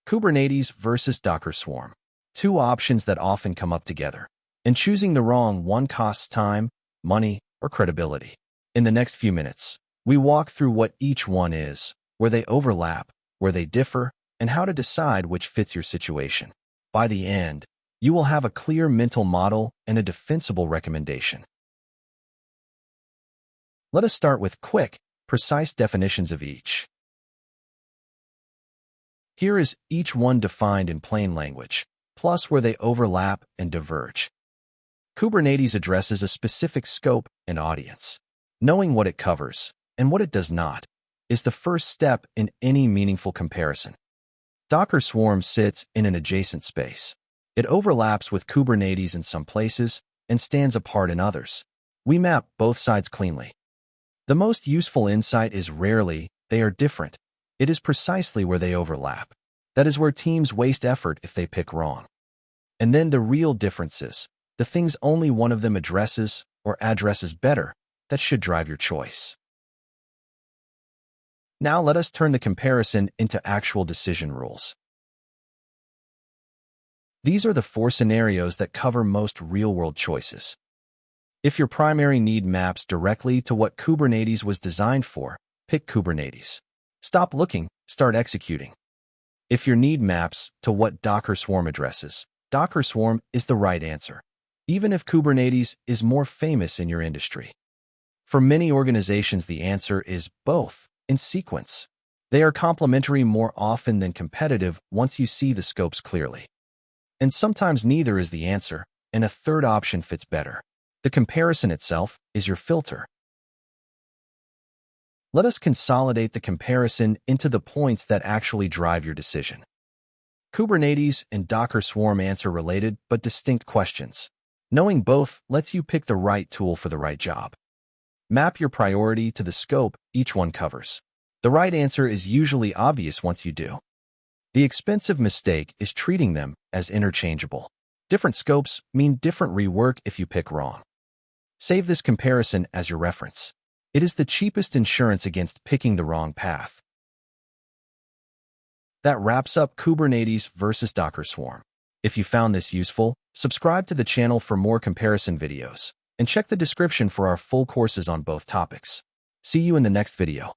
Kubernetes versus Docker Swarm. Two options that often come up together, and choosing the wrong one costs time, money, or credibility. In the next few minutes, we walk through what each one is, where they overlap, where they differ, and how to decide which fits your situation. By the end, you will have a clear mental model and a defensible recommendation. Let us start with quick, precise definitions of each. Here is each one defined in plain language, plus where they overlap and diverge. Kubernetes addresses a specific scope and audience. Knowing what it covers and what it does not is the first step in any meaningful comparison. Docker Swarm sits in an adjacent space. It overlaps with Kubernetes in some places and stands apart in others. We map both sides cleanly. The most useful insight is rarely they are different. It is precisely where they overlap. That is where teams waste effort if they pick wrong. And then the real differences, the things only one of them addresses or addresses better, that should drive your choice. Now let us turn the comparison into actual decision rules. These are the 4 scenarios that cover most real-world choices. If your primary need maps directly to what Kubernetes was designed for, pick Kubernetes. Stop looking, start executing. If your need maps to what Docker Swarm addresses, Docker Swarm is the right answer, even if Kubernetes is more famous in your industry. For many organizations, the answer is both, in sequence. They are complementary more often than competitive once you see the scopes clearly. And sometimes neither is the answer, and a third option fits better. The comparison itself is your filter. Let us consolidate the comparison into the points that actually drive your decision. Kubernetes and Docker Swarm answer related but distinct questions. Knowing both lets you pick the right tool for the right job. Map your priority to the scope each one covers. The right answer is usually obvious once you do. The expensive mistake is treating them as interchangeable. Different scopes mean different rework if you pick wrong. Save this comparison as your reference. It is the cheapest insurance against picking the wrong path. That wraps up Kubernetes versus Docker Swarm. If you found this useful, subscribe to the channel for more comparison videos, and check the description for our full courses on both topics. See you in the next video.